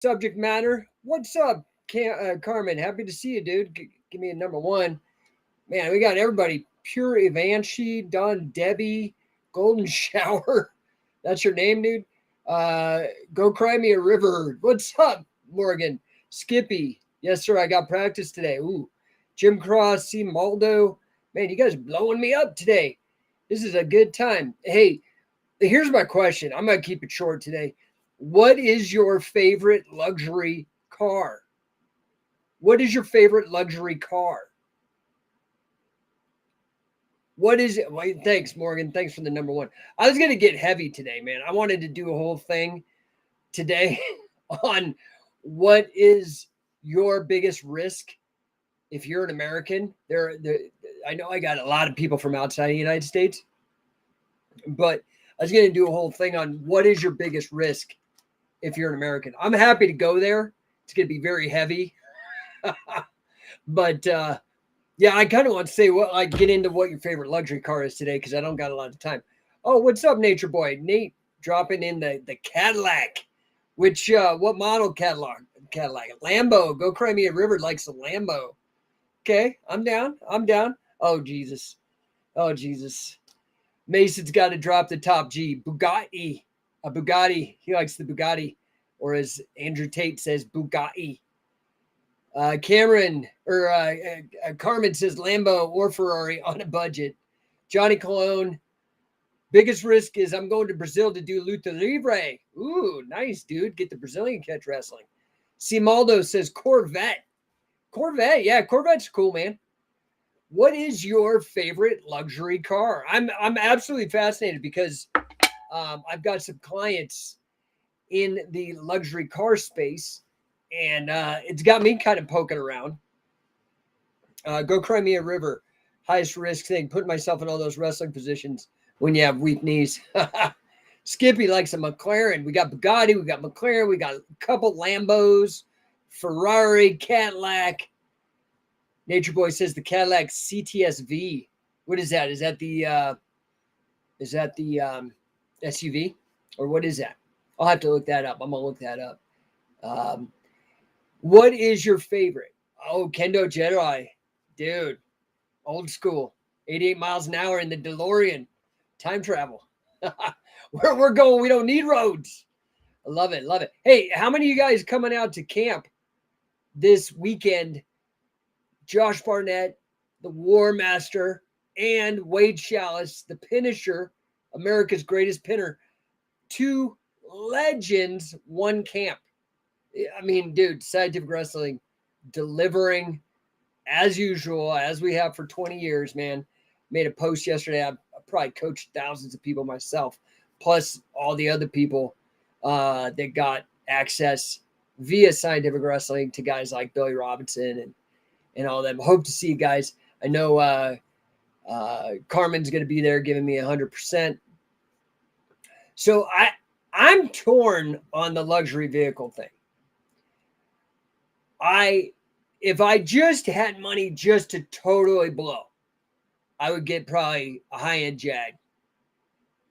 subject matter. What's up, Carmen? Happy to see you, dude. Give me a number one. Man, we got everybody. Pure Evanshi, Don Debbie, Golden Shower. That's your name, dude. Go cry me a river. What's up, Morgan? Skippy. Yes, sir. I got practice today. Ooh. Jim Cross, C. Maldo. Man, you guys are blowing me up today. This is a good time. Hey, here's my question. I'm going to keep it short today. What is your favorite luxury car? What is your favorite luxury car? What is it? Well, thanks, Morgan. Thanks for the number one. I was going to get heavy today, man. I wanted to do a whole thing today on what is your biggest risk if you're an American. I know I got a lot of people from outside the United States, but I was going to do a whole thing on what is your biggest risk if you're an American. I'm happy to go there. It's going to be very heavy. But yeah, I kind of want to say get into what your favorite luxury car is today because I don't got a lot of time. Oh, what's up, Nature Boy? Nate dropping in the Cadillac. Which what model Cadillac? Lambo. Go cry me a river likes the Lambo. Okay, I'm down. Oh Jesus. Mason's got to drop the top G. Bugatti. A Bugatti. He likes the Bugatti, or as Andrew Tate says, Bugatti. Carmen says Lambo or Ferrari on a budget. Johnny Cologne, biggest risk is I'm going to Brazil to do luta libre. Ooh, nice, dude. Get the Brazilian catch wrestling. Cimaldo says Corvette. Yeah, Corvette's cool, man. What is your favorite luxury car? I'm absolutely fascinated because I've got some clients in the luxury car space. And it's got me kind of poking around. Go cry me a river. Highest risk thing. Putting myself in all those wrestling positions when you have weak knees. Skippy likes a McLaren. We got Bugatti. We got McLaren. We got a couple Lambos. Ferrari. Cadillac. Nature Boy says the Cadillac CTSV. What is that? Is that the SUV? Or what is that? I'll have to look that up. I'm going to look that up. What is your favorite? Oh, Kendo Jedi. Dude, old school. 88 miles an hour in the DeLorean. Time travel. Where we're going, we don't need roads. I love it. Hey, how many of you guys coming out to camp this weekend? Josh Barnett, the War Master, and Wade Chalice, the Pinisher, America's greatest pinner. Two legends, one camp. I mean, dude, Scientific Wrestling delivering as usual, as we have for 20 years, man. Made a post yesterday. I probably coached thousands of people myself, plus all the other people that got access via Scientific Wrestling to guys like Billy Robinson and all them. Hope to see you guys. I know Carmen's going to be there giving me 100%. So I'm torn on the luxury vehicle thing. If I just had money just to totally blow, I would get probably a high-end Jag.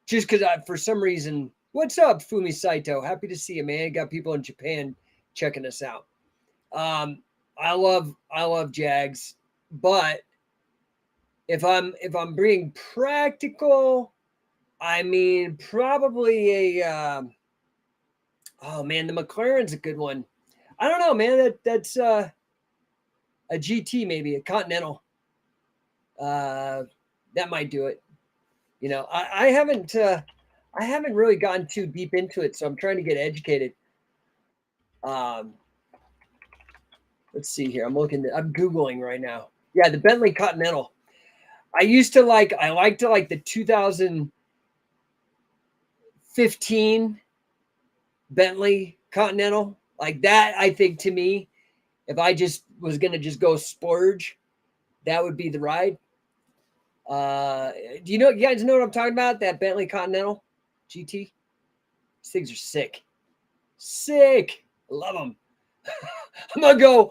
Just because for some reason, what's up, Fumi Saito? Happy to see you, man. Got people in Japan checking us out. I love Jags, but if I'm being practical, I mean probably oh man, the McLaren's a good one. I don't know, man. That's a GT, maybe a Continental. That might do it. You know, I haven't really gotten too deep into it, so I'm trying to get educated. Let's see here. I'm Googling right now. Yeah, the Bentley Continental. I liked the 2015 Bentley Continental. Like that, I think to me, if I just was going to just go splurge, that would be the ride. Do you guys know what I'm talking about? That Bentley Continental GT? These things are sick. Sick. I love them. I'm gonna go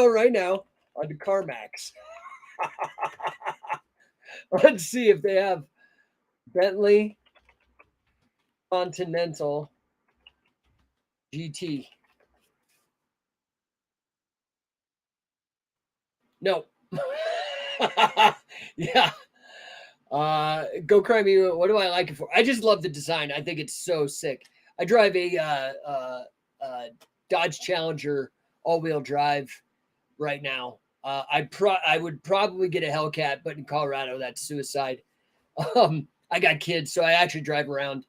right now on the CarMax. Let's see if they have Bentley Continental GT. No. Yeah. Go cry me. What do I like it for? I just love the design. I think it's so sick. I drive a Dodge Challenger all-wheel drive right now. I would probably get a Hellcat, but in Colorado, that's suicide. I got kids, so I actually drive around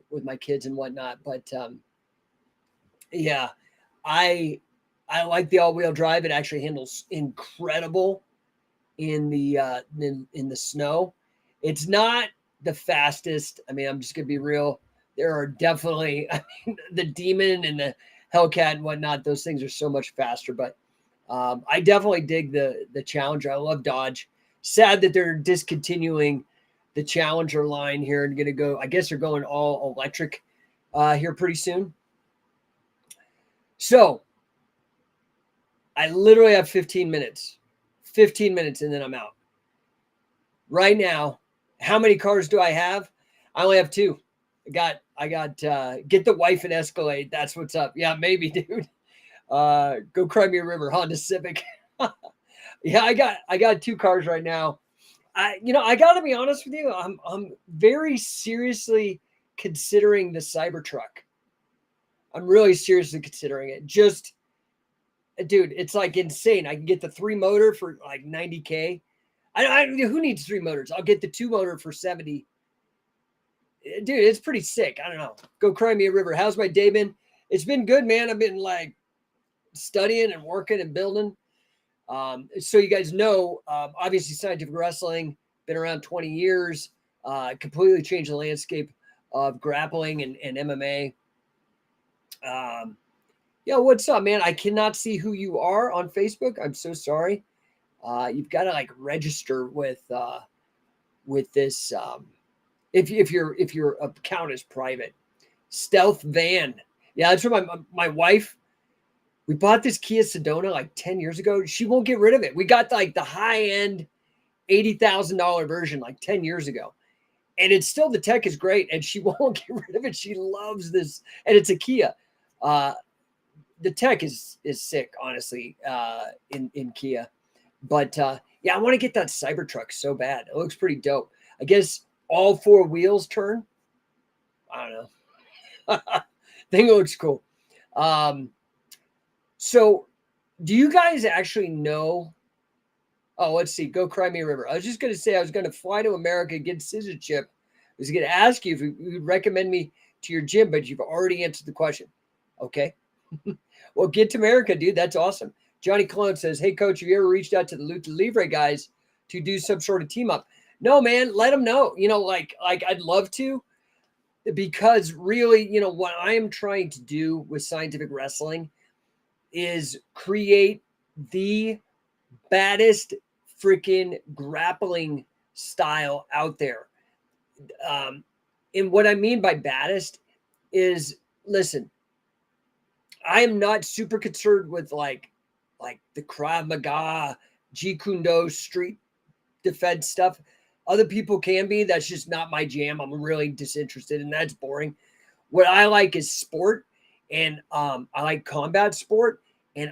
with my kids and whatnot. But yeah, I I like the all-wheel drive. It actually handles incredible in the snow. It's not the fastest. I mean, I'm just gonna be real. There are definitely I mean, the Demon and the Hellcat and whatnot. Those things are so much faster. But I definitely dig the Challenger. I love Dodge. Sad that they're discontinuing the Challenger line here and going to go. I guess they're going all electric here pretty soon. So I literally have 15 minutes. 15 minutes and then I'm out. Right now, how many cars do I have? I only have two. I got get the wife an Escalade. That's what's up. Yeah, maybe, dude. Go cry me a river, Honda Civic. Yeah, I got two cars right now. I got to be honest with you. I'm very seriously considering the Cybertruck. I'm really seriously considering it. Just dude, it's like insane. I can get the 3 motor for like 90K. Who needs 3 motors? I'll get the 2 motor for 70. Dude, it's pretty sick. I don't know. Go cry me a river. How's my day been? It's been good, man. I've been like studying and working and building. So you guys know, obviously Scientific Wrestling, been around 20 years, completely changed the landscape of grappling and MMA. Yeah, what's up, man? I cannot see who you are on Facebook. I'm so sorry. You've got to like register with this. If your account is private, Stealth Van. Yeah, that's what my wife. We bought this Kia Sedona like 10 years ago. She won't get rid of it. We got like the high end $80,000 version like 10 years ago. And it's still, the tech is great and she won't get rid of it. She loves this. And it's a Kia. The tech is sick, honestly, in Kia. But yeah, I want to get that Cybertruck so bad. It looks pretty dope. I guess all 4 wheels turn. I don't know. Thing looks cool. So do you guys actually know? Oh, let's see. Go cry me a river. I was just going to say I was going to fly to America, get citizenship. I was going to ask you if you would recommend me to your gym, but you've already answered the question. Okay. Well, get to America, dude. That's awesome. Johnny Cologne says, hey, coach, have you ever reached out to the Lucha Libre guys to do some sort of team up? No, man. Let them know. Like I'd love to, because really, what I am trying to do with Scientific Wrestling is create the baddest freaking grappling style out there. And what I mean by baddest is, listen, I am not super concerned with like the Krav Maga, Jeet Kune Do street defense stuff. Other people can be. That's just not my jam. I'm really disinterested, and that's boring. What I like is sport, and I like combat sport. And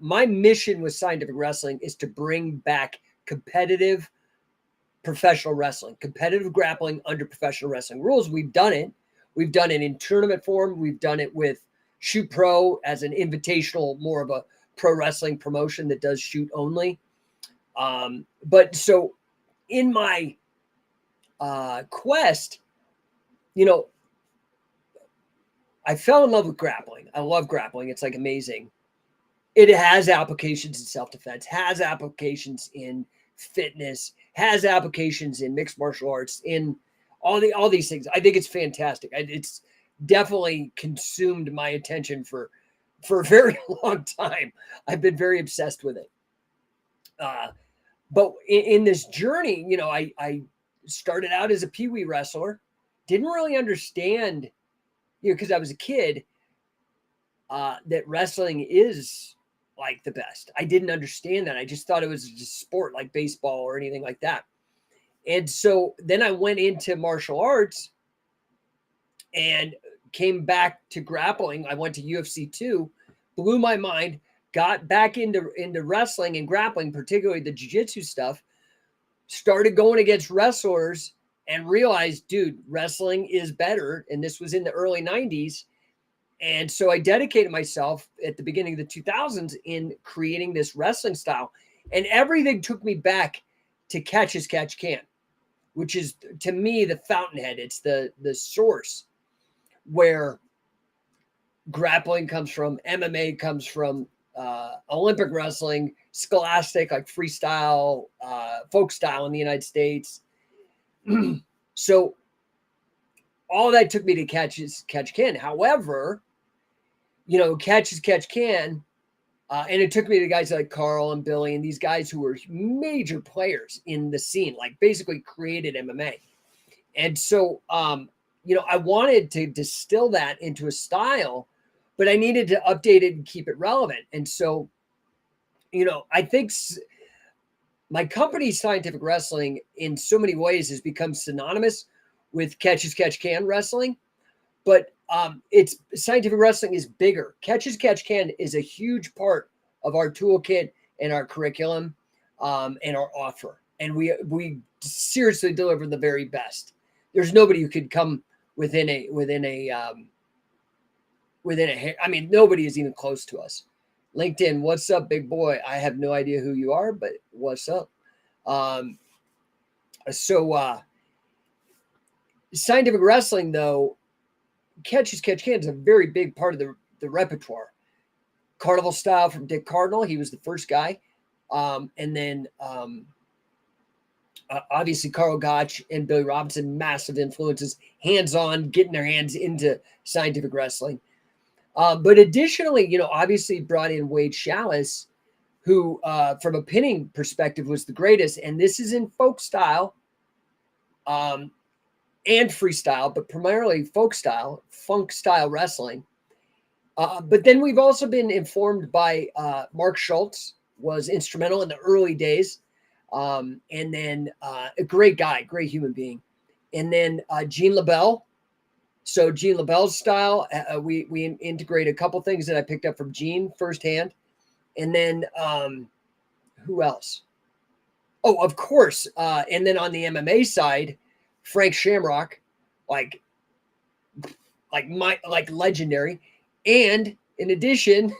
my mission with Scientific Wrestling is to bring back competitive professional wrestling, competitive grappling under professional wrestling rules. We've done it. We've done it in tournament form. We've done it with Shoot Pro as an invitational, more of a pro wrestling promotion that does shoot only. But so in my quest, I fell in love with grappling. I love grappling. It's like amazing. It has applications in self-defense, has applications in fitness, has applications in mixed martial arts, in all these things. I think it's fantastic. It's definitely consumed my attention for a very long time. I've been very obsessed with it. But in this journey, I started out as a peewee wrestler, didn't really understand, because I was a kid, that wrestling is like the best. I didn't understand that. I just thought it was just sport like baseball or anything like that. And so then I went into martial arts and came back to grappling. I went to UFC 2, blew my mind, got back into wrestling and grappling, particularly the jiu-jitsu stuff, started going against wrestlers and realized, dude, wrestling is better. And this was in the early 90s. And so I dedicated myself at the beginning of the 2000s in creating this wrestling style. And everything took me back to Catch as Catch Can, which is, to me, the fountainhead. It's the source where grappling comes from, MMA comes from, Olympic wrestling, scholastic, like freestyle, folk style in the United States. So all that took me to Catch as Catch Can. However, Catch as Catch Can, and it took me to guys like Carl and Billy and these guys who were major players in the scene, like basically created MMA. And so, I wanted to distill that into a style, but I needed to update it and keep it relevant. And so, I think my company, Scientific Wrestling, in so many ways has become synonymous with Catch as Catch Can wrestling. But it's Scientific Wrestling is bigger. Catch as Catch Can is a huge part of our toolkit and our curriculum, and our offer. And we seriously deliver the very best. There's nobody who could come within a I mean, nobody is even close to us. LinkedIn, what's up, big boy? I have no idea who you are, but what's up? Scientific Wrestling, though, Catch as Catch Can is a very big part of the repertoire. Carnival style from Dick Cardinal. He was the first guy. And then obviously Carl Gotch and Billy Robinson, massive influences, hands-on, getting their hands into Scientific Wrestling. But additionally, obviously brought in Wade Chalice, who from a pinning perspective was the greatest. And this is in folk style and freestyle, but primarily folk style, funk style wrestling. But then we've also been informed by Mark Schultz, was instrumental in the early days. And then a great guy, great human being. And then Gene LaBelle. So Gene LaBelle's style, we integrate a couple things that I picked up from Gene firsthand. And then who else? Oh, of course. And then on the MMA side, Frank Shamrock, like legendary. And in addition,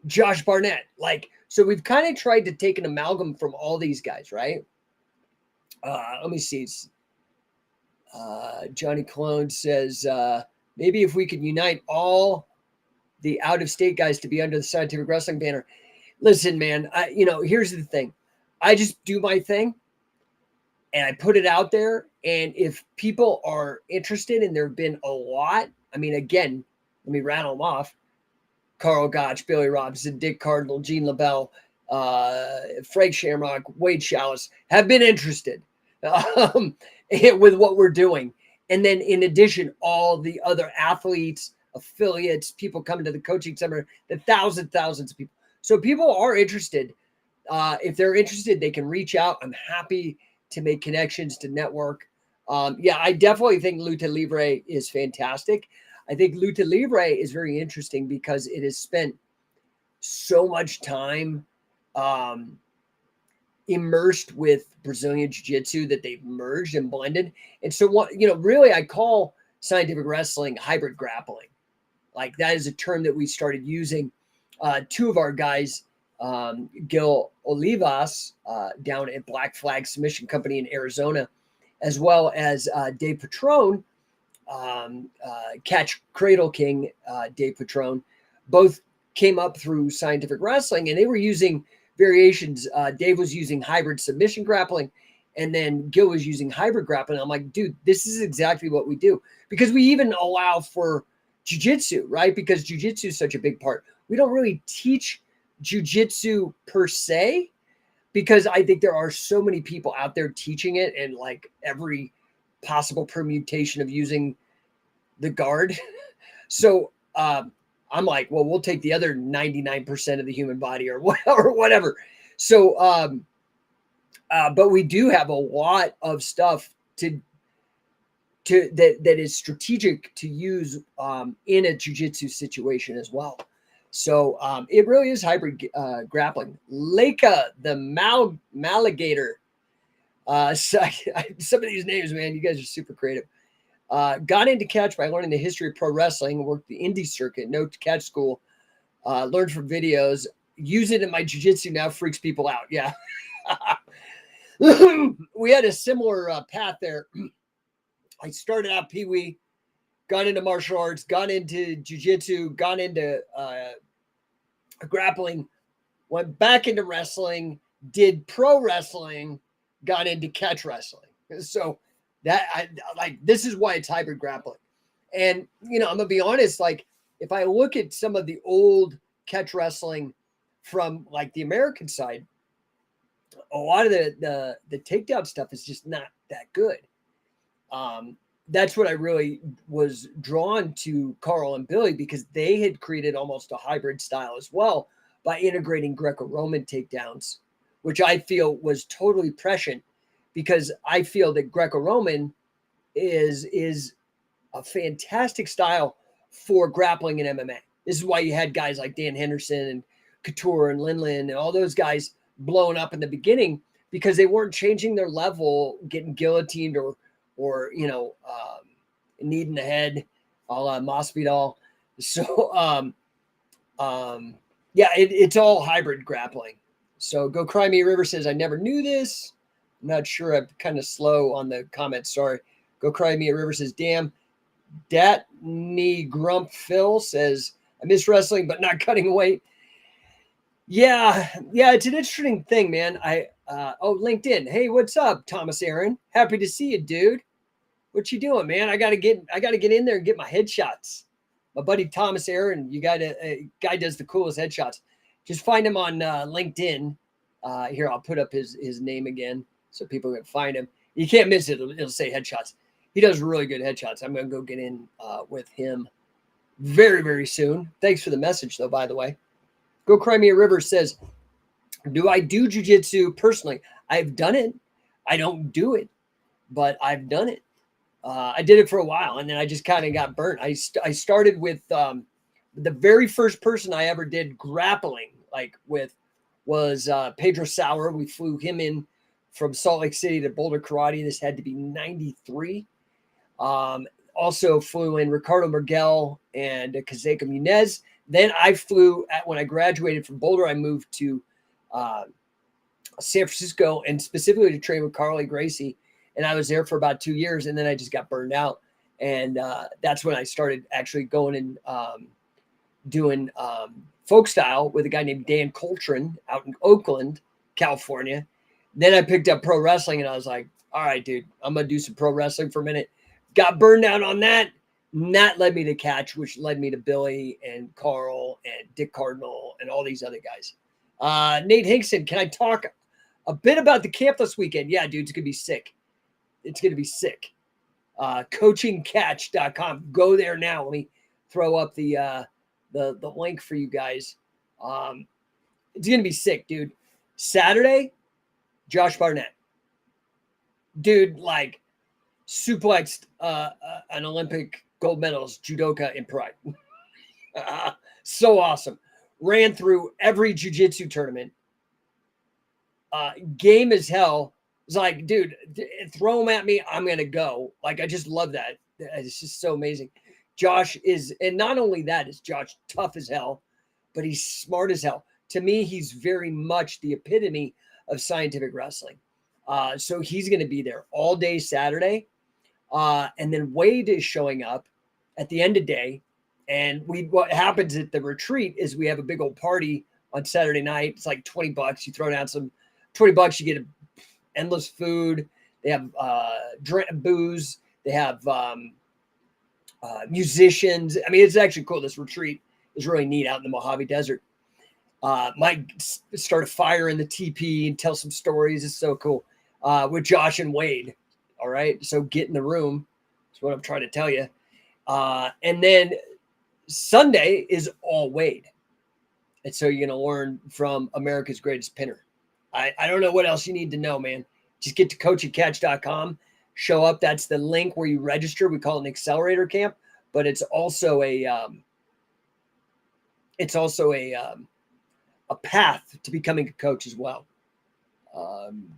Josh Barnett. So we've kind of tried to take an amalgam from all these guys, right? Let me see. Johnny Cologne says, maybe if we could unite all the out-of-state guys to be under the Scientific Wrestling banner. Listen, man, here's the thing. I just do my thing and I put it out there. And if people are interested, and there have been a lot, I mean, again, let me rattle them off. Carl Gotch, Billy Robinson, Dick Cardinal, Gene LaBelle, Frank Shamrock, Wade Chalice have been interested with what we're doing. And then in addition, all the other athletes, affiliates, people coming to the coaching seminar, the thousands of people. So people are interested. If they're interested, they can reach out. I'm happy to make connections, to network. I definitely think Lucha Libre is fantastic. I think Lucha Libre is very interesting because it has spent so much time immersed with Brazilian Jiu-Jitsu that they've merged and blended. And so really I call Scientific Wrestling hybrid grappling. Like, that is a term that we started using. Two of our guys, Gil Olivas, down at Black Flag Submission Company in Arizona, as well as Dave Patron, Catch Cradle King, Dave Patron, both came up through Scientific Wrestling, and they were using variations. Dave was using hybrid submission grappling, and then Gil was using hybrid grappling. I'm like, dude, this is exactly what we do, because we even allow for jiu-jitsu, right? Because jiu-jitsu is such a big part. We don't really teach jiu-jitsu per se, because I think there are so many people out there teaching it, and like every possible permutation of using the guard. So I'm like, well, we'll take the other 99% of the human body or whatever. So, but we do have a lot of stuff that is strategic to use in a jiu-jitsu situation as well. So it really is hybrid grappling. Leica, the Maligator. So some of these names, man, you guys are super creative. Got into catch by learning the history of pro wrestling, worked the indie circuit, no catch school, learned from videos, use it in my jiu-jitsu now, freaks people out. Yeah. We had a similar path there. I started out Pee-wee, got into martial arts, got into jiu-jitsu, got into grappling, went back into wrestling, did pro wrestling, got into catch wrestling. So this is why it's hybrid grappling. And, I'm going to be honest, like if I look at some of the old catch wrestling from like the American side, a lot of the takedown stuff is just not that good. That's what I really was drawn to Carl and Billy, because they had created almost a hybrid style as well by integrating Greco-Roman takedowns, which I feel was totally prescient, because I feel that Greco-Roman is a fantastic style for grappling in MMA. This is why you had guys like Dan Henderson and Couture and Lin and all those guys blown up in the beginning, because they weren't changing their level, getting guillotined or kneed in the head, a la Masvidal. So it's all hybrid grappling. So Go Cry Me a River says, I never knew this. I'm not sure. I'm kind of slow on the comments. Sorry. Go Cry Me a River says, damn. Dat Knee Grump Phil says, I miss wrestling, but not cutting weight. Yeah, it's an interesting thing, man. LinkedIn. Hey, what's up, Thomas Aaron? Happy to see you, dude. What you doing, man? I gotta get in there and get my headshots. My buddy Thomas Aaron, guy does the coolest headshots. Just find him on LinkedIn. Here, I'll put up his name again so people can find him. You can't miss it. It'll say headshots. He does really good headshots. I'm gonna go get in with him very, very soon. Thanks for the message, though, by the way. Go Cry Me a River says, do I do jiu-jitsu personally? I've done it. I don't do it, but I've done it. I did it for a while, and then I just kind of got burnt. I started with the very first person I ever did grappling with was Pedro Sauer. We flew him in from Salt Lake City to Boulder Karate. This had to be 93. Also flew in Ricardo Miguel and Kazeka Munez. Then I flew when I graduated from Boulder, I moved to San Francisco, and specifically to train with Carly Gracie. And I was there for about 2 years, and then I just got burned out. And that's when I started actually going and doing folk style with a guy named Dan Coltrane out in Oakland, California. Then I picked up pro wrestling, and I was like, all right, dude, I'm going to do some pro wrestling for a minute. Got burned out on that. And that led me to catch, which led me to Billy and Carl and Dick Cardinal and all these other guys. Nate Hinkson, can I talk a bit about the camp this weekend? Yeah, dude, it's going to be sick. It's going to be sick. Coachingcatch.com. Go there now. Let me throw up the link for you guys. It's going to be sick, dude. Saturday, Josh Barnett. Dude, suplexed an Olympic gold medalist judoka in Pride. So awesome. Ran through every jiu-jitsu tournament. Game as hell. It's like, dude, throw them at me. I'm going to go. I just love that. It's just so amazing. Josh and not only that is Josh tough as hell, but he's smart as hell. To me, he's very much the epitome of scientific wrestling. So he's going to be there all day Saturday. And then Wade is showing up at the end of the day. And what happens at the retreat is we have a big old party on Saturday night. It's like $20. You throw down some $20, you get endless food. They have booze. They have musicians. I mean, it's actually cool. This retreat is really neat out in the Mojave Desert. Might start a fire in the teepee and tell some stories. It's so cool with Josh and Wade. All right. So get in the room. That's what I'm trying to tell you. And then Sunday is all Wade. And so you're going to learn from America's greatest pinner. I don't know what else you need to know, man. Just get to coachingcatch.com. Show up. That's the link where you register. We call it an accelerator camp, but it's also it's also a path to becoming a coach as well.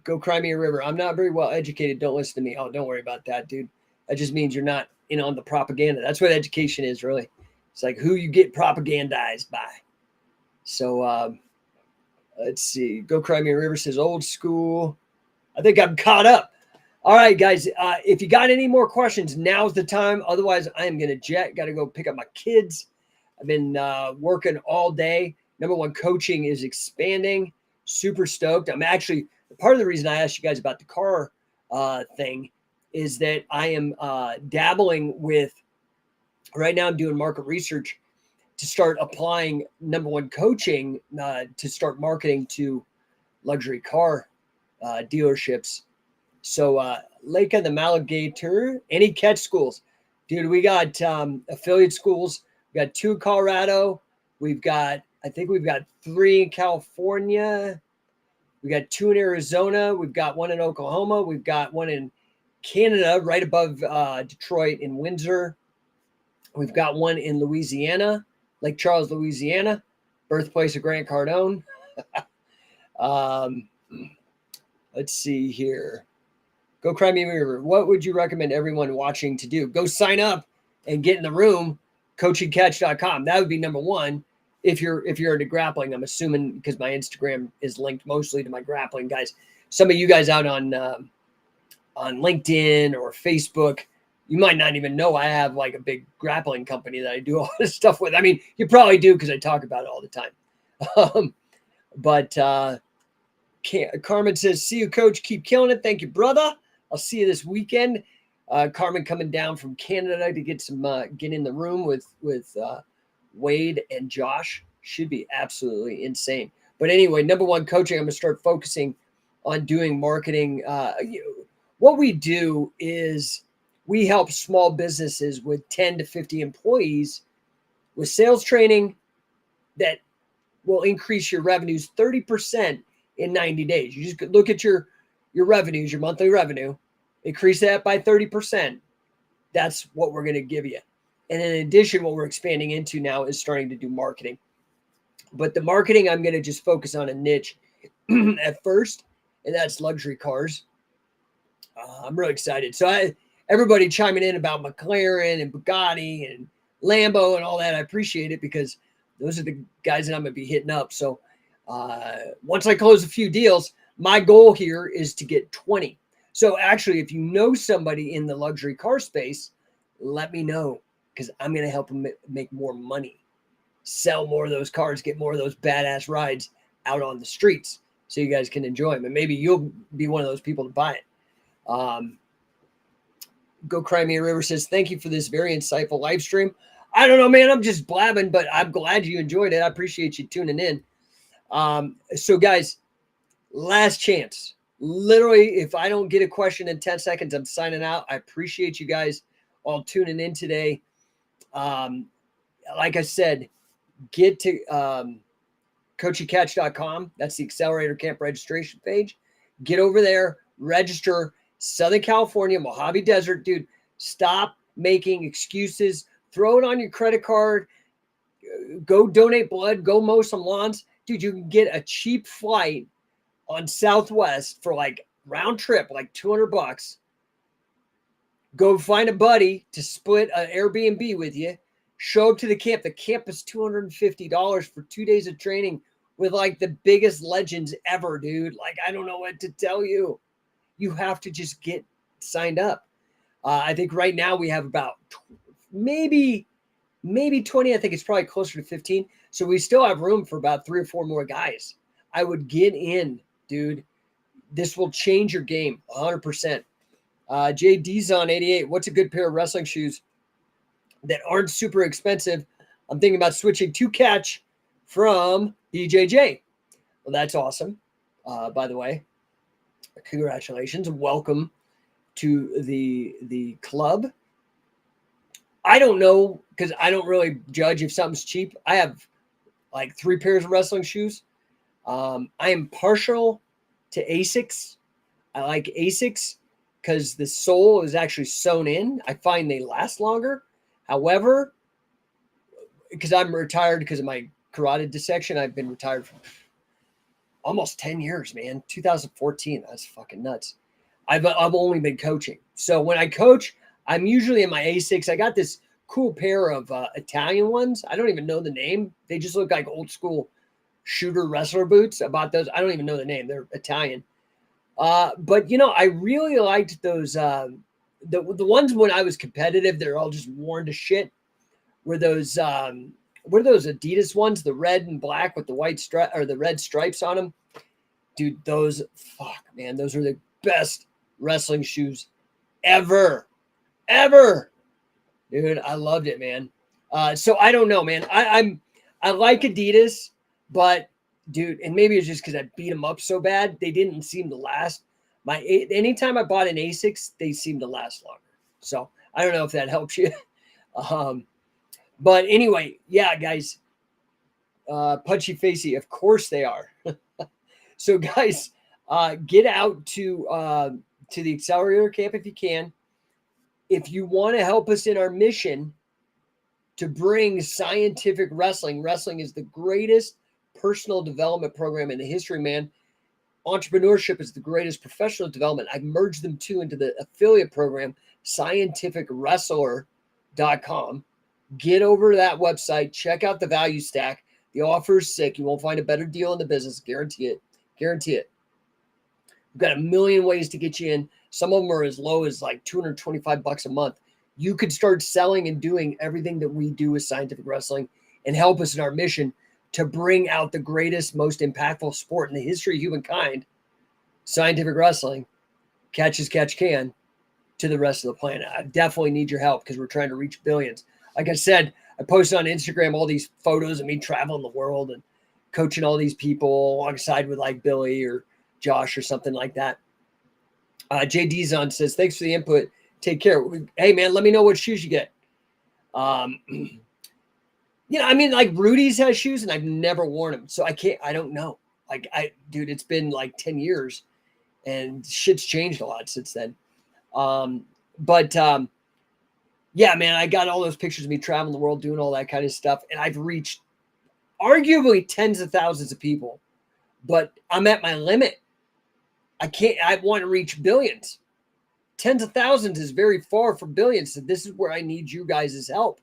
Go cry me a river. I'm not very well educated. Don't listen to me. Oh, don't worry about that, dude. That just means you're not in on the propaganda. That's what education is, really. It's like who you get propagandized by. So let's see. Go cry me a river says old school. I think I'm caught up. All right, guys. If you got any more questions, now's the time. Otherwise, I am going to got to go pick up my kids. I've been working all day. No1 Coaching is expanding. Super stoked. I'm actually, part of the reason I asked you guys about the car thing is that I am dabbling with, right now I'm doing market research to start applying No1 Coaching to start marketing to luxury car dealerships. So Lake on the Maligator, any catch schools? Dude, we got affiliate schools. We got 2 in Colorado. I think we've got 3 in California. We got 2 in Arizona. We've got 1 in Oklahoma. We've got 1 in Canada, right above Detroit in Windsor. We've got 1 in Louisiana, Lake Charles, Louisiana, birthplace of Grant Cardone. Let's see here. Go cry me a river. What would you recommend everyone watching to do? Go sign up and get in the room, coachingcatch.com. That would be number 1. If you're into grappling, I'm assuming, because my Instagram is linked mostly to my grappling guys. Some of you guys out on LinkedIn or Facebook, you might not even know I have like a big grappling company that I do all this stuff with. I mean, you probably do because I talk about it all the time. But Carmen says, see you, coach. Keep killing it. Thank you, brother. I'll see you this weekend. Carmen coming down from Canada to get in the room with Wade and Josh. Should be absolutely insane. But anyway, No1 Coaching, I'm going to start focusing on doing marketing. What we do is we help small businesses with 10 to 50 employees with sales training that will increase your revenues 30% in 90 days. You just look at your revenues, your monthly revenue, increase that by 30%. That's what we're going to give you. And in addition, what we're expanding into now is starting to do marketing. But the marketing, I'm going to just focus on a niche at first, and that's luxury cars. I'm really excited. So everybody chiming in about McLaren and Bugatti and Lambo and all that, I appreciate it because those are the guys that I'm going to be hitting up. So once I close a few deals, my goal here is to get 20. So actually, if you know somebody in the luxury car space, let me know because I'm going to help them make more money, sell more of those cars, get more of those badass rides out on the streets so you guys can enjoy them. And maybe you'll be one of those people to buy it. Go Cry Me a River says, thank you for this very insightful live stream. I don't know, man. I'm just blabbing, but I'm glad you enjoyed it. I appreciate you tuning in. So guys, last chance. Literally, if I don't get a question in 10 seconds, I'm signing out. I appreciate you guys all tuning in today. Like I said, get to coachingcatch.com. That's the Accelerator Camp registration page. Get over there, register. Southern California, Mojave Desert, dude. Stop making excuses. Throw it on your credit card. Go donate blood. Go mow some lawns. Dude, you can get a cheap flight on Southwest for like round trip, like $200. Go find a buddy to split an Airbnb with you. Show up to the camp. The camp is $250 for 2 days of training with like the biggest legends ever, dude. Like, I don't know what to tell you. You have to just get signed up. I think right now we have about maybe 20. I think it's probably closer to 15. So we still have room for about 3 or 4 more guys. I would get in, dude. This will change your game 100%. JD's on 88. What's a good pair of wrestling shoes that aren't super expensive? I'm thinking about switching to Catch from BJJ. Well, that's awesome. By the way, congratulations. Welcome to the club. I don't know because I don't really judge if something's cheap. I have like 3 pairs of wrestling shoes. I am partial to Asics. I like Asics because the sole is actually sewn in. I find they last longer. However, because I'm retired because of my carotid dissection. I've been retired for almost 10 years, man. 2014. That's fucking nuts. I've only been coaching. So when I coach, I'm usually in my A6. I got this cool pair of Italian ones. I don't even know the name. They just look like old school shooter wrestler boots. About those, I don't even know the name. They're Italian. But I really liked those. The ones when I was competitive, they're all just worn to shit. Were those what are those Adidas ones? The red and black with the white stripe or the red stripes on them, dude. Those those are the best wrestling shoes ever, dude. I loved it, man. So I don't know, man. I like Adidas, but dude, and maybe it's just because I beat them up so bad, they didn't seem to last. Anytime I bought an Asics, they seemed to last longer. So I don't know if that helps you. But anyway, yeah, guys, punchy facey, of course they are. So guys, get out to the accelerator camp if you can. If you want to help us in our mission to bring scientific wrestling is the greatest personal development program in the history, man. Entrepreneurship is the greatest professional development. I've merged them two into the affiliate program, scientificwrestler.com. Get over to that website. Check out the value stack. The offer is sick. You won't find a better deal in the business. Guarantee it. Guarantee it. We've got a million ways to get you in. Some of them are as low as like $225 a month. You could start selling and doing everything that we do with scientific wrestling and help us in our mission to bring out the greatest, most impactful sport in the history of humankind, scientific wrestling, catch as catch can, to the rest of the planet. I definitely need your help because we're trying to reach billions. Like I said, I posted on Instagram all these photos of me traveling the world and coaching all these people alongside with like Billy or Josh or something like that. JD Zon says, thanks for the input. Take care. Hey, man, let me know what shoes you get. Like Rudy's has shoes and I've never worn them. So I don't know. Dude, it's been like 10 years and shit's changed a lot since then. Yeah, man, I got all those pictures of me traveling the world, doing all that kind of stuff. And I've reached arguably tens of thousands of people, but I'm at my limit. I want to reach billions. Tens of thousands is very far from billions. So this is where I need you guys' help.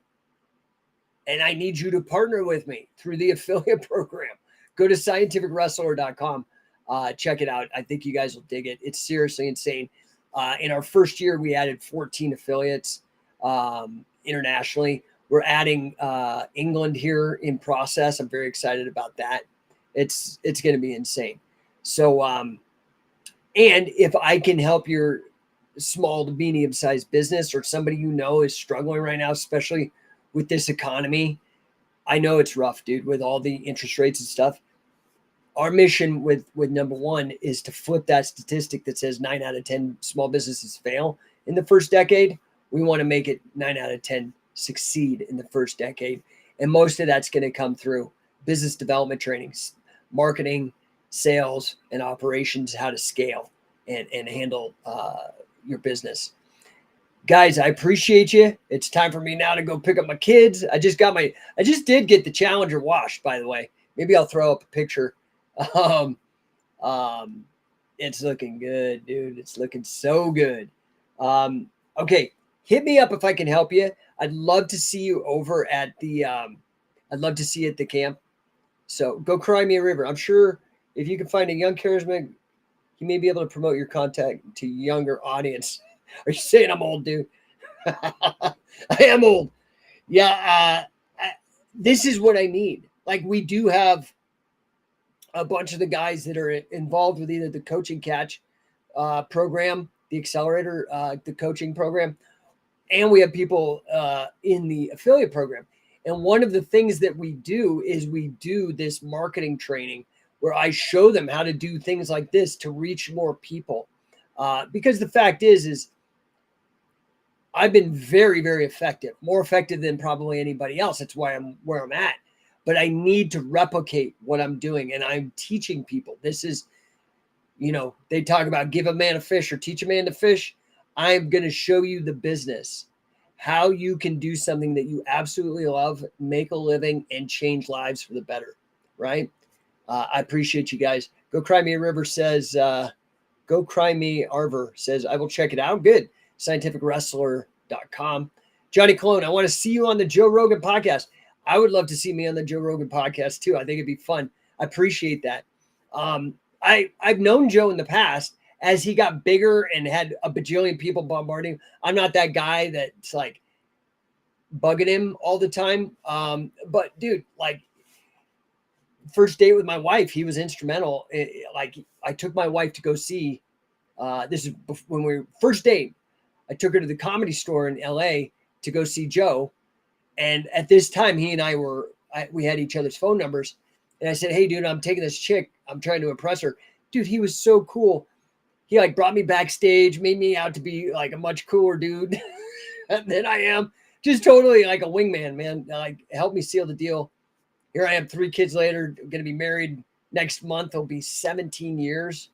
And I need you to partner with me through the affiliate program. Go to scientificwrestler.com. Check it out. I think you guys will dig it. It's seriously insane. In our first year, we added 14 affiliates internationally. We're adding England here in process. I'm very excited about that. It's going to be insane. So, and if I can help your small to medium-sized business or somebody is struggling right now, especially with this economy, I know it's rough, dude, with all the interest rates and stuff. Our mission with number one is to flip that statistic that says 9 out of 10 small businesses fail in the first decade. We want to make it 9 out of 10 succeed in the first decade. And most of that's going to come through business development trainings, marketing, sales, and operations, how to scale and handle your business. Guys, I appreciate you. It's time for me now to go pick up my kids. I just did get the Challenger washed, by the way. Maybe I'll throw up a picture. It's looking good, dude. It's looking so good. Okay. Hit me up if I can help you. I'd love to see you over at the, I'd love to see you at the camp. So go cry me a river. I'm sure if you can find a young charismatic, you may be able to promote your contact to younger audience. Are you saying I'm old, dude? I am old. Yeah. This is what I need. Like, we do have a bunch of the guys that are involved with either the coaching catch program, the accelerator, the coaching program, and we have people in the affiliate program. And one of the things that we do is we do this marketing training where I show them how to do things like this to reach more people. Because the fact is I've been very, very effective, more effective than probably anybody else. That's why I'm where I'm at. But I need to replicate what I'm doing. And I'm teaching people. This is, they talk about give a man a fish or teach a man to fish. I'm going to show you the business. how you can do something that you absolutely love, make a living, and change lives for the better, right? I appreciate you guys. Go Cry Me a River says, Go Cry Me Arver says, I will check it out. Good. Scientificwrestler.com. Johnny Cologne, I want to see you on the Joe Rogan podcast. I would love to see me on the Joe Rogan podcast too. I think it'd be fun. I appreciate that. I've known Joe in the past as he got bigger and had a bajillion people bombarding him. I'm not that guy that's like bugging him all the time. But dude, like first date with my wife, he was instrumental. Like I took my wife to go see, this is when we were first date. I took her to the Comedy Store in LA to go see Joe. And at this time, he and we had each other's phone numbers. And I said, hey, dude, I'm taking this chick. I'm trying to impress her. Dude, he was so cool. He like brought me backstage, made me out to be like a much cooler dude than I am. Just totally like a wingman, man. Like helped me seal the deal. Here I am 3 kids later, going to be married next month. It'll be 17 years.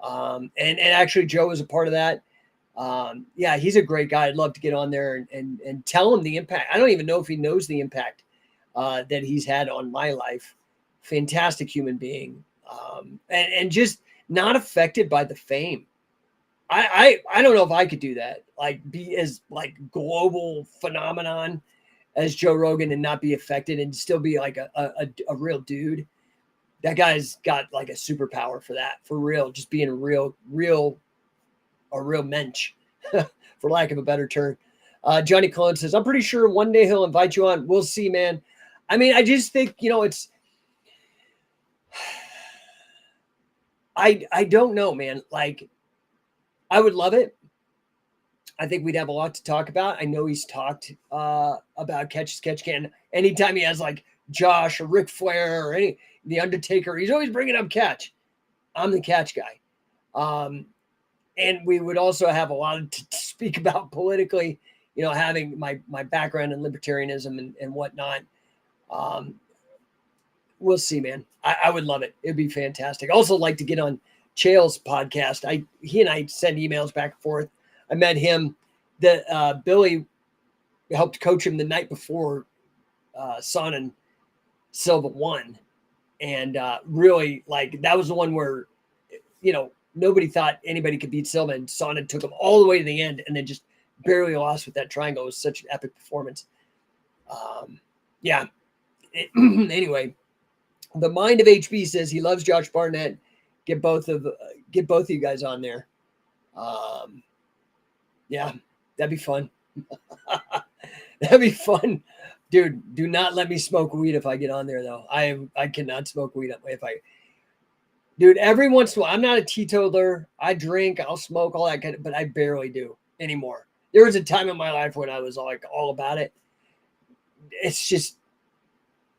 And actually Joe was a part of that. Yeah, he's a great guy. I'd love to get on there and tell him the impact. I don't even know if he knows the impact that he's had on my life. Fantastic human being. And just not affected by the fame. I don't know if I could do that. Like be as like global phenomenon as Joe Rogan and not be affected and still be like a real dude. That guy's got like a superpower for that, for real. Just being a real mensch, for lack of a better term. Johnny Cologne says, I'm pretty sure one day he'll invite you on. We'll see, man. I mean, I just think, it's, I don't know, man. Like, I would love it. I think we'd have a lot to talk about. I know he's talked about Catch as Catch Can. Anytime he has like Josh or Ric Flair or the Undertaker, he's always bringing up Catch. I'm the Catch guy. And we would also have a lot to speak about politically, having my background in libertarianism and whatnot. We'll see, man. I would love it. It'd be fantastic. Also like to get on Chael's podcast. He and I send emails back and forth. I met him. Billy helped coach him the night before Son and Silva won. And really, like, that was the one where, nobody thought anybody could beat Silva. And Son took him all the way to the end and then just barely lost with that triangle. It was such an epic performance. Anyway, the Mind of HB says he loves Josh Barnett. Get both of you guys on there. Yeah, that'd be fun. That'd be fun. Dude, do not let me smoke weed if I get on there, though. I cannot smoke weed dude, every once in a while, I'm not a teetotaler. I drink, I'll smoke, all that kind of, but I barely do anymore. There was a time in my life when I was like all about it. It's just,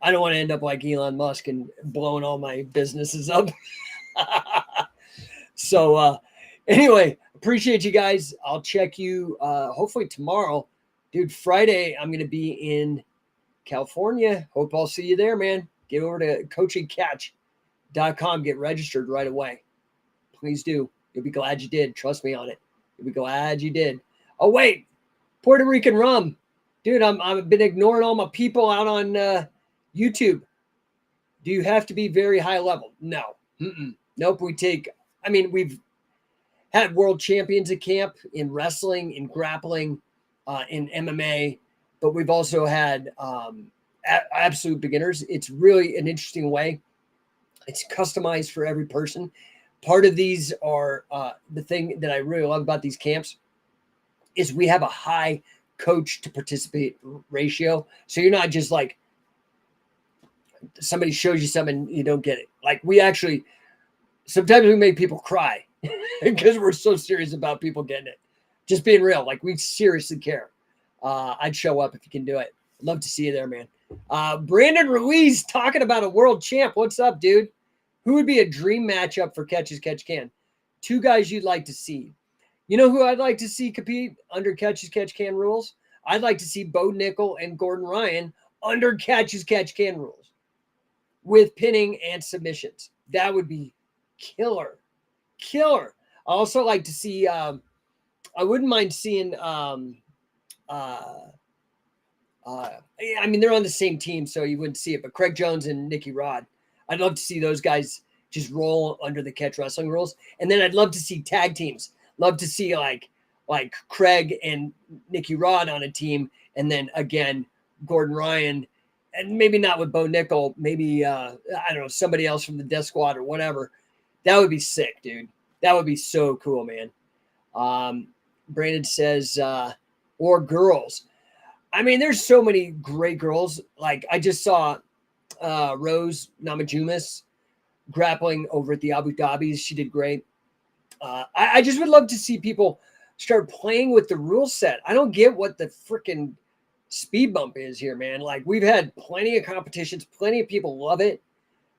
I don't want to end up like Elon Musk and blowing all my businesses up. So, anyway, appreciate you guys. I'll check you hopefully tomorrow. Dude, Friday, I'm going to be in California. Hope I'll see you there, man. Get over to coachingcatch.com. Get registered right away. Please do. You'll be glad you did. Trust me on it. You'll be glad you did. Oh, wait. Puerto Rican rum. Dude, I've been ignoring all my people out on YouTube. Do you have to be very high level? No. Nope. We've had world champions at camp in wrestling, in grappling, in MMA, but we've also had absolute beginners. It's really an interesting way. It's customized for every person. Part of these are the thing that I really love about these camps is we have a high coach to participate ratio. So you're not just like somebody shows you something and you don't get it. Like sometimes we make people cry because we're so serious about people getting it. Just being real. Like we seriously care. I'd show up if you can do it. I'd love to see you there, man. Brandon Ruiz talking about a world champ. What's up, dude? Who would be a dream matchup for Catch as Catch Can? 2 guys you'd like to see. You know who I'd like to see compete under Catch as Catch Can rules? I'd like to see Bo Nickel and Gordon Ryan under Catch as Catch Can rules with pinning and submissions. That would be killer. I also like to see, I wouldn't mind seeing I mean, they're on the same team, so you wouldn't see it. But Craig Jones and Nicky Rod, I'd love to see those guys just roll under the catch wrestling rules. And then I'd love to see tag teams. Love to see like Craig and Nicky Rod on a team, and then again Gordon Ryan, and maybe not with Bo Nickel, maybe I don't know, somebody else from the Death Squad or whatever. That would be sick, dude. That would be so cool, man. Brandon says, or girls. I mean, there's so many great girls. Like I just saw Rose Namajunas grappling over at the Abu Dhabis. She did great. I just would love to see people start playing with the rule set. I don't get what the freaking speed bump is here, man. Like we've had plenty of competitions, plenty of people love it.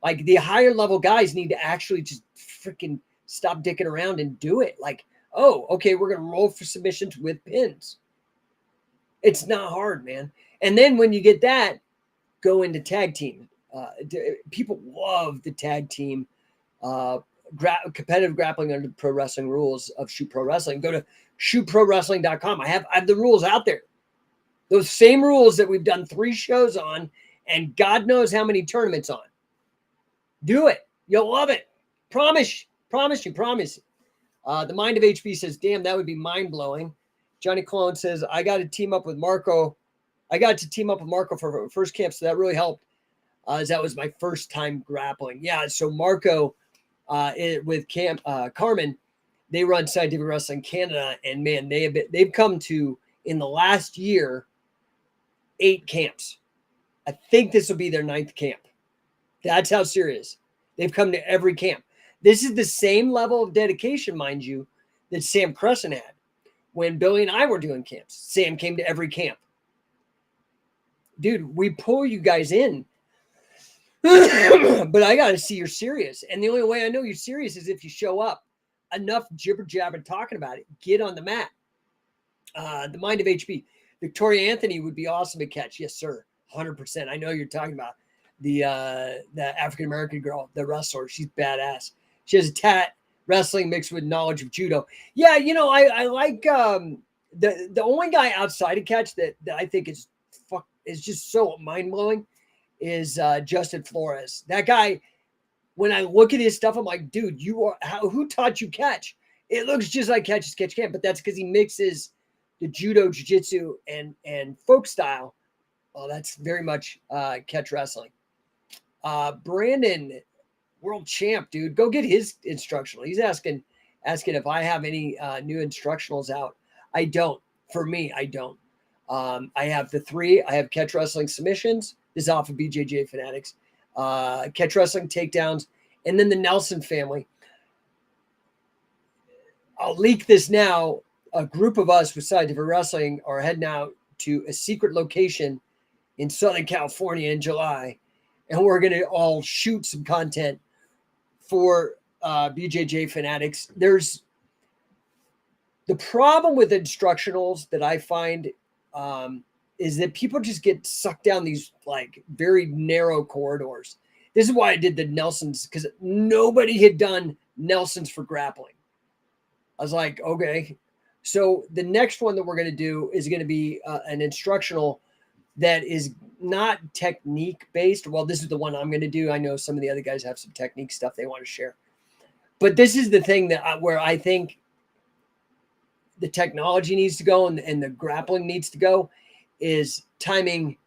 Like the higher level guys need to actually just freaking stop dicking around and do it. Like, oh, okay, we're going to roll for submissions with pins. It's not hard, man. And then when you get that, go into tag team. People love the tag team competitive grappling under the pro wrestling rules of Shoot Pro Wrestling. Go to shootprowrestling.com. I have the rules out there. Those same rules that we've done 3 shows on and God knows how many tournaments on. Do it. You'll love it. Promise. The Mind of HB says, damn, that would be mind-blowing. Johnny Clone says, I got to team up with Marco. I got to team up with Marco for first camp, so that really helped. As that was my first time grappling. Yeah, so Marco with Carmen, they run Scientific Wrestling Canada, and man, they've come to, in the last year, 8 camps. I think this will be their 9th camp. That's how serious. They've come to every camp. This is the same level of dedication, mind you, that Sam Crescent had. When Billy and I were doing camps, Sam came to every camp. Dude, we pull you guys in. But I got to see you're serious. And the only way I know you're serious is if you show up. Enough jibber jabber talking about it. Get on the mat. The Mind of HB. Victoria Anthony would be awesome to catch. Yes, sir. 100%. I know you're talking about the African-American girl, the wrestler. She's badass. She has a tat wrestling mixed with knowledge of judo. Yeah, you know, I like the only guy outside of catch that I think is just so mind-blowing is Justin Flores. That guy, when I look at his stuff, I'm like, dude, who taught you catch? It looks just like catch can, but that's because he mixes the judo, jiu-jitsu, and folk style. Oh, that's very much catch wrestling. Brandon, world champ, dude, go get his instructional. He's asking if I have any new instructionals out. I don't. For me, I don't. I have the 3. I have catch wrestling submissions. This is off of BJJ Fanatics. Catch wrestling takedowns, and then the Nelson family. I'll leak this now. A group of us with Scientific Wrestling are heading out to a secret location in Southern California in July, and we're going to all shoot some content for BJJ Fanatics. There's the problem with instructionals that I find is that people just get sucked down these like very narrow corridors. This is why I did the Nelsons, because nobody had done Nelsons for grappling. I was like, okay. So the next one that we're going to do is going to be an instructional that is not technique based. Well, this is the one I'm going to do. I know some of the other guys have some technique stuff they want to share, but this is the thing that where I think the technology needs to go and the grappling needs to go is timing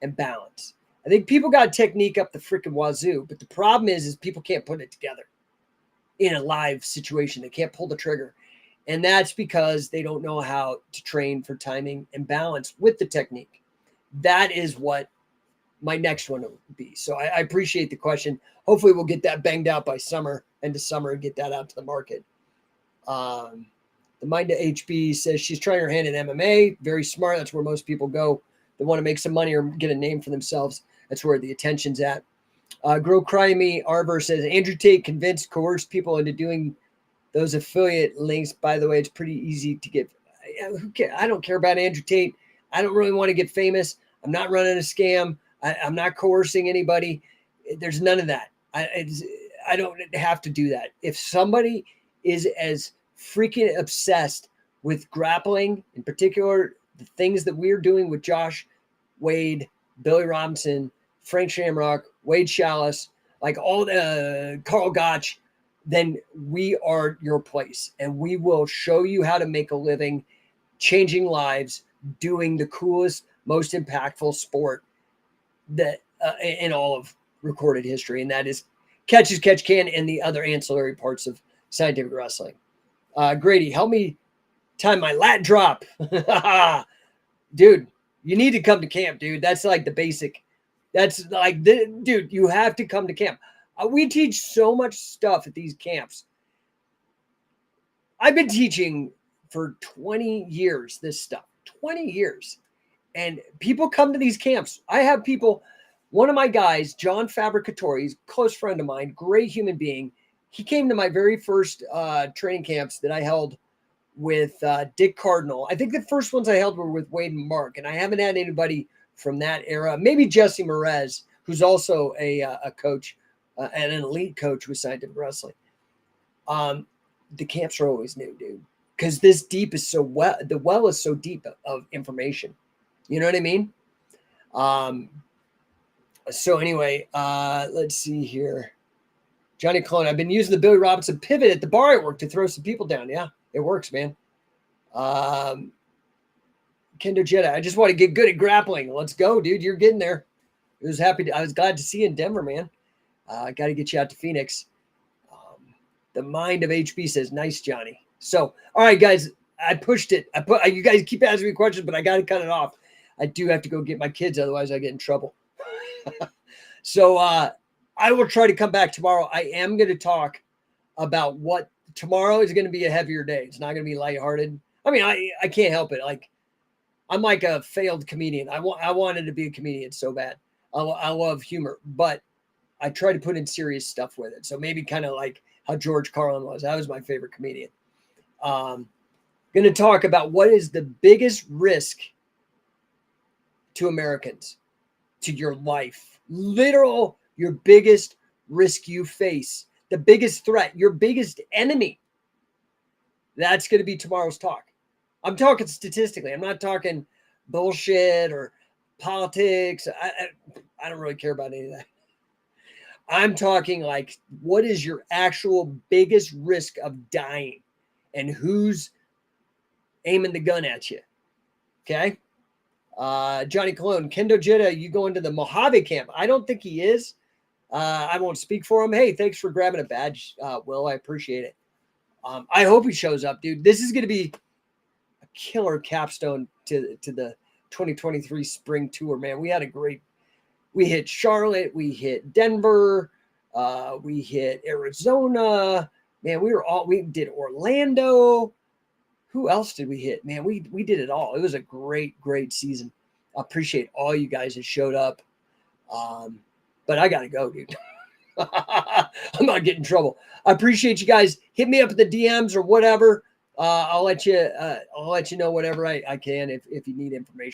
and balance. I think people got technique up the freaking wazoo, but the problem is people can't put it together in a live situation. They can't pull the trigger. And that's because they don't know how to train for timing and balance with the technique. That is what my next one will be. So I appreciate the question. Hopefully we'll get that banged out by end of summer, and get that out to the market. The Mind of HB says she's trying her hand at MMA. Very smart. That's where most people go. They want to make some money or get a name for themselves. That's where the attention's at. Grow Cry Me Arbor says Andrew Tate convinced, coerced people into doing those affiliate links. By the way, it's pretty easy to get. I don't care about Andrew Tate. I don't really want to get famous. I'm not running a scam. I'm not coercing anybody. There's none of that. I don't have to do that. If somebody is as freaking obsessed with grappling, in particular the things that we're doing with Josh Wade, Billy Robinson, Frank Shamrock, Wade Chalice, like all the Carl Gotch, then we are your place. And we will show you how to make a living, changing lives, doing the coolest, most impactful sport that in all of recorded history. And that is catch as catch can and the other ancillary parts of scientific wrestling. Grady, help me time my lat drop. Dude, you need to come to camp, dude. That's like the basic. That's like, dude, you have to come to camp. We teach so much stuff at these camps. I've been teaching for 20 years, this stuff, 20 years. And people come to these camps. I have people, one of my guys, John Fabricatore, he's a close friend of mine, great human being. He came to my very first training camps that I held with Dick Cardinal. I think the first ones I held were with Wade and Mark, and I haven't had anybody from that era. Maybe Jesse Merez, who's also a coach and an elite coach with scientific wrestling. The camps are always new, dude, because this deep is so well. The well is so deep of information. You know what I mean? So anyway, let's see here. Johnny Clone, I've been using the Billy Robinson pivot at the bar I work to throw some people down. Yeah, it works, man. Kendo Jetta, I just want to get good at grappling. Let's go, dude. You're getting there. I was glad to see you in Denver, man. Got to get you out to Phoenix. The mind of HB says, nice, Johnny. So, all right, guys, I pushed it. You guys keep asking me questions, but I got to cut it off. I do have to go get my kids. Otherwise I get in trouble. So, I will try to come back tomorrow. I am going to talk about what tomorrow is going to be a heavier day. It's not going to be lighthearted. I mean, I can't help it. Like, I'm like a failed comedian. I wanted to be a comedian so bad. I love humor, but I try to put in serious stuff with it. So maybe kind of like how George Carlin was. That was my favorite comedian. Going to talk about what is the biggest risk to Americans, to your life. Your biggest risk you face, the biggest threat, your biggest enemy. That's going to be tomorrow's talk. I'm talking statistically. I'm not talking bullshit or politics. I don't really care about any of that. I'm talking like, what is your actual biggest risk of dying and who's aiming the gun at you? Okay. Johnny Cologne, Kendo Jetta, you going to the Mojave camp? I don't think he is. I won't speak for him. Hey, thanks for grabbing a badge, Will. I appreciate it. I hope he shows up, dude. This is going to be a killer capstone to the 2023 spring tour, man. We hit Charlotte, we hit Denver, we hit Arizona, man. We did Orlando. Who else did we hit? Man, we did it all. It was a great season. I appreciate all you guys that showed up. But I gotta go, dude. I'm not getting in trouble. I appreciate you guys. Hit me up at the DMs or whatever. I'll let you know whatever I can if you need information.